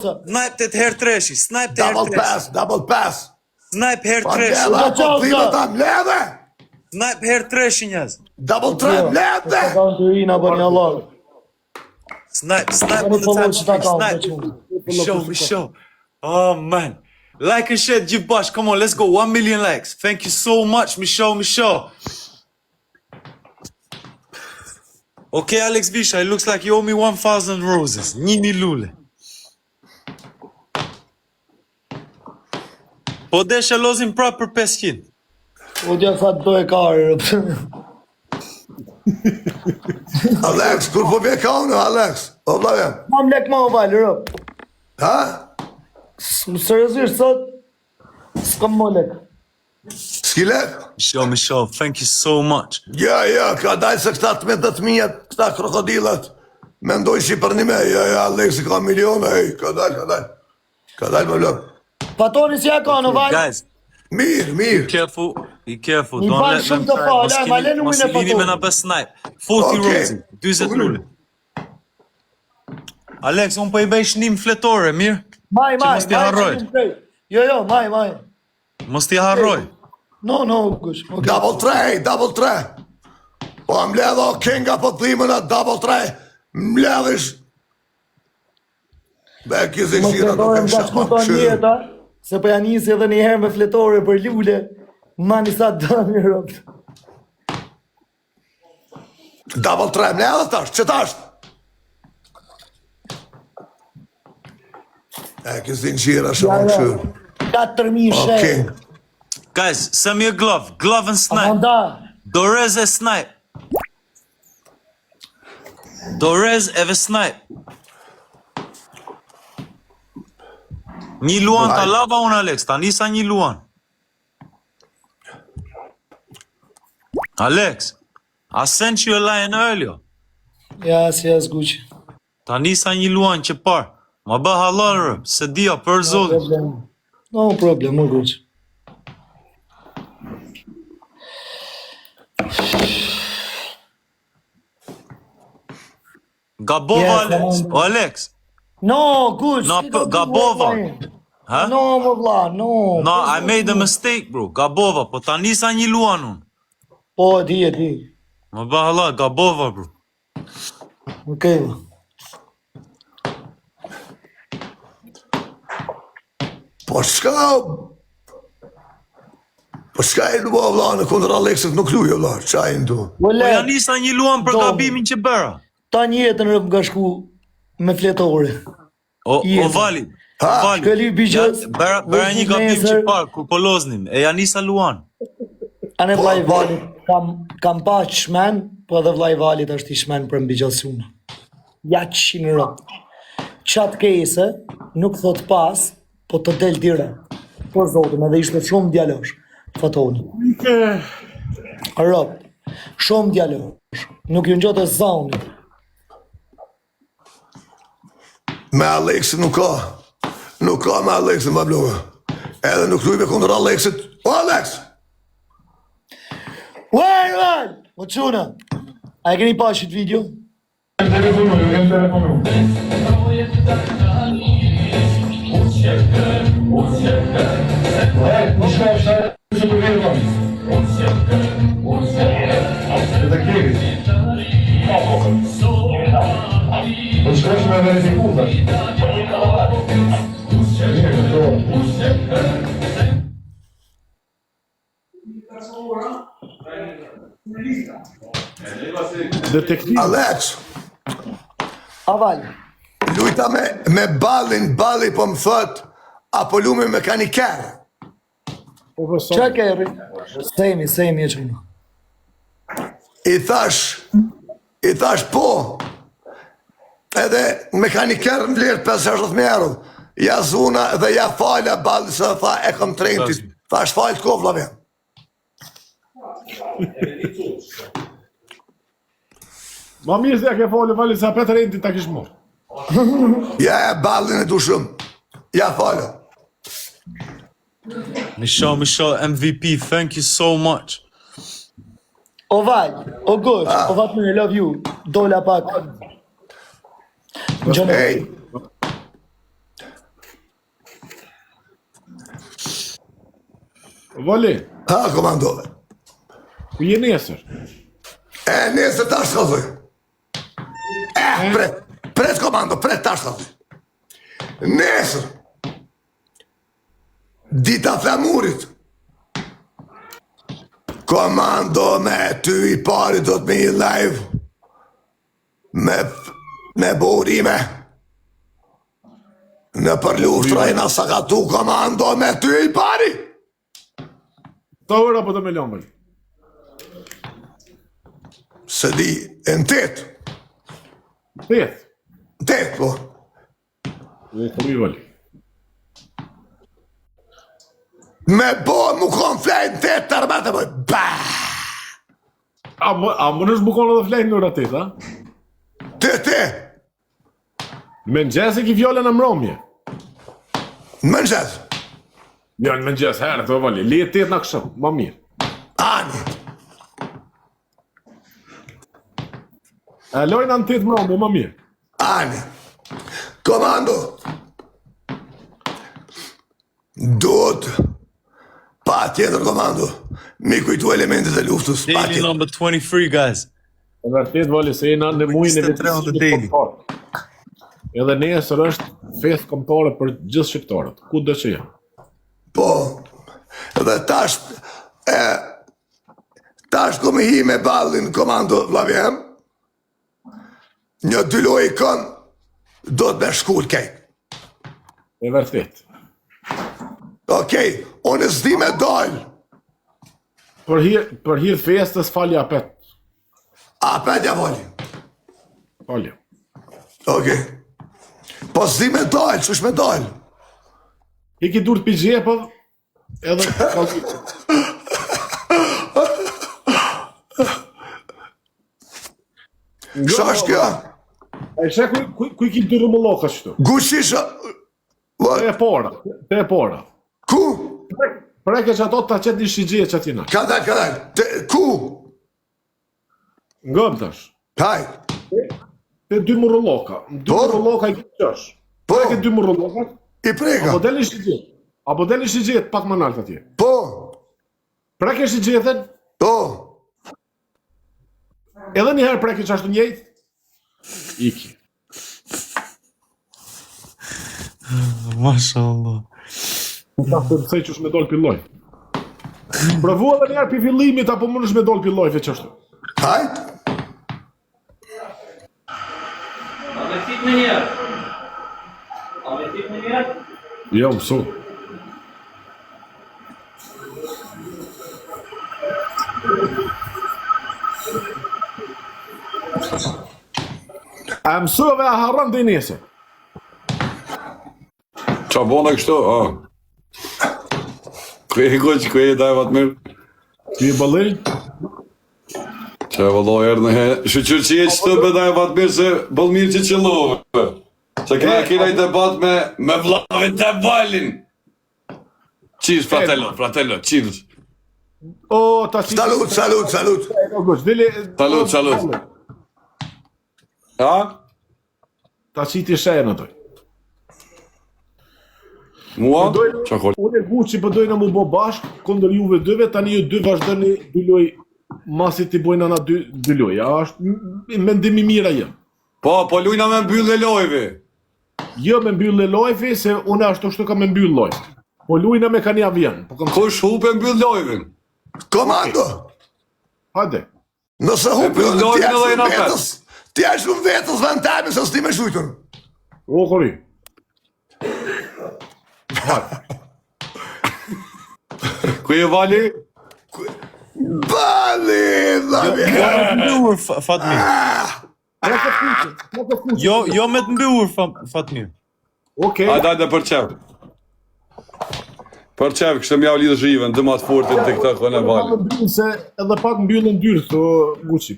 Snipe të herë treshi, snipe të herë Double treshi. pass, double pass. Snipe herë Pa treshi. mledhe, po t'lime ta mledhe. Snipe herë treshi njëz. Double trap, mledhe. Snipe on the time stream, snipe. Me show. Oh man. Like and share, Jibash. Come on, let's go. 1 million likes. Thank you so much, Michelle. Okay, Alex Visha, it looks like you owe me 1,000 roses. Nini lule. Po desha lozim prap për 500. O dja sa do e karë. Alex, kur po vje ka unë, Alex? O blave. Mam lek ma o valë, rëp. Ha? Seriosisht sot, s'kam më lek. S'ki lek? Michelle, thank you so much. Ja, ka dajë se këta 18.000, këta krokodilat. Mendoj si për një me, ja, Alex, ka miliona, ka dajë. Ka dajë më lëk. Patoni si ja ka në valë. Guys, Mirë. be careful. Një Don't valë let shumë them të falë, ma lenu mos unë e i lini me na Patoni. bë snipe. 40 roses. 40 lule. Alex, unë po i bëj shnim fletore, mirë? Maj, mos t'i harroj. Jo, maj. Mos t'i harroj. No, kush. Double tray. Po mledhe o kinga po t'limën atë double tray. Mledhish. Be kizin Mos shira të nuk dojmë e nga shakma shkuton këshirë. njeta, se po janë njësi edhe një herë me fletore për lule, ma njësa dëmë rëpt. Double tray, mledhe tash, që tash? E kizin shira shumë këshirë. 4.000 O shërë. king. Guys, send me a glove. Glove and snipe. Amanda, Dorez e snipe. Dorez e snipe. Një luan ta lava unë, Alex. Ta nisa një luan. Alex, I sent you a line earlier. ja, si as guqë. Ta nisa një luan që par. Ma bë halarë, se dia për zotin. No problem, më guqë. Gabova, Yes, Alex. O, Alex. No, guqë. No, Gabova. Ha? No, më vla, no. No, I made a mistake, bro. Gabova, po ta nisa një luan unë. Po, di. Ma bë halarë, Gabova, bro. Okej. Po shka e lua vla në kundër Alexit nuk luje vla, qa e ndu. Po ja nisa një luan për gabimin që bëra. Ta një jetën rëp nga shku me fletore. O Vali. Shkëli bigjës. Bëra një gabim që parë, kur po loznim. E ja nisa luan. Ane vlaj valit, kam pa shmen, po edhe vlaj valit është i shmen për mbigjësunë. Ja që në rëp. Qatë kejse, nuk thot pas, po të del dire. Po zotin, edhe ishte shumë djalosh. Fatoni. Rëp, shumë djalosh. Nuk ju në gjotë e zaunit. Me Alexit nuk ka. Nuk ka me Alexit më blove. Edhe nuk lujve kundër Alexit. O Alex! Val! Më quna, a e keni pa shit video? Alex! A val, Lujta me bali po më thët, apo lu me mekaniker. që keri? Sejmi e qënë. I thash po. Edhe mekaniker në vlerë 50.000 euro. Ja zuna dhe ja falja bali se tha e kom trejnëtit. Thash falj të koflave. Ma mirë se ja ke folë vali sa për të rejnë ta kish morë. Ja balin e du shumë. Ja falja. Michelle, MVP, thank you so much. O val, o gosh, o Fatmir, I love you. Dola pak. Hey. Vali, Ha, komando. ku je nesër? Nesër tash shkallëzoj. Pret komando, pret tash shkallëzoj. Nesër. Dita Flamurit. Komando me ty I pari do të me I live. Me burime. Në për luftra I na sakatu komando me ty I pari. Ta ora po të me lomë, Se di, e në tet. Teth. Tet, po. Dhe të mi vali. Me bo mu kon flejnë tet të armate, boj. Ba! A më nësh bukon edhe flejnë në ratit, ha? Te. Me në gjesë ki fjole në mromje. Më në gjesë. Jo, në mëngjes, herë të vali, li e tjetë në këshëm, ma mirë. Ani. E lojnë në tjetë mromje, ma mirë. Ani. Komando. Duhet. Pa tjetër komando. Mi kujtu elementet e luftës. Pa Daily tjetër. number 23, guys. E vërtet, vali, se jena në mujnë e 23 on the daily. Edhe nesër është fest kombëtare për gjithë shqiptarët, ku do që janë. Po. Dhe tash. Tash ku me hi me ballin komando vlavjem. Një dy loj kon. Do të me shkull kejt. E vërtet. Okej, unë s'di me dal. Për hir festës falja apet. A petja voli. Falja. Okej. Po s'di me dal, ç'është me dal? I ki dur të pijepov, edhe kalbit. Qa është kjo? E shë ku I ki dy rëmulloka qëtu? Gushisha. Te e pora. Ku? Preke që ato ta qëtë një shigje që atina. Ka dal. Ku? Ngëm tash. Haj. Te dy murulloka. Dy Po? murulloka I ki qësh. Po? Preke dy murullokat. I preka. Apo del një shigje pak më nalt atje. Po. Preke shigjetën, Po. edhe njëherë preke që ashtu njejt. Iki. Mashallah. Ta përcej që është me dollë pilloj. Provu edhe njerë për fillimit, apo më nësh me dollë pilloj, fe qështu. Hajt. A me fit në njerë? A me fit në njerë? Jo, mësu. A mësove a harron dhe I nese. Qa bona kështu, Kë e goq, kë e daj vatë mirë. Ti I bëllej? Qa e vëllo erë në he. Shëqyr që e qëtë be daj vatë mirë se bëllë mirë që qëllove. Se kena I debat me vlavin të balin. Qirë, fratello, qirë. O, ta si... Salut. O, gosh, dili... Salut. Ha? Ta si ti shenë në toj. Mua? Qa kol? Unë e Gucci përdojnë mu bo bashk, kondër juve dëve, tani ju dy vazhdojnë dy loj, masi ti bojnë ana dy loj. A është mendimi mira jem. Po lujna me mbyllë e lojve. Jo me mbyllë e lojve, se unë ashtu ka me mbyllë lojve. Po lujna me kani avjen. Po kam... Kush hupe mbyllë lojve? Komando. Hajde. Nëse hupi E ti përdojnë edhe ashtu na vetës. Ti ashtu vetës vantami se s'ti me shujtën. O, kori. Ku e vali? Bali, vlavjem. Jo me të mbyllur, Fatmir. Jo me të mbyllur, Fatmir. Okej. Hajde për qevë. Për qevë, kështë mjau lidhë zhivën, dë matë fortin të këta kënë e vali. Se edhe pak mbyllën dyrë, Gucci.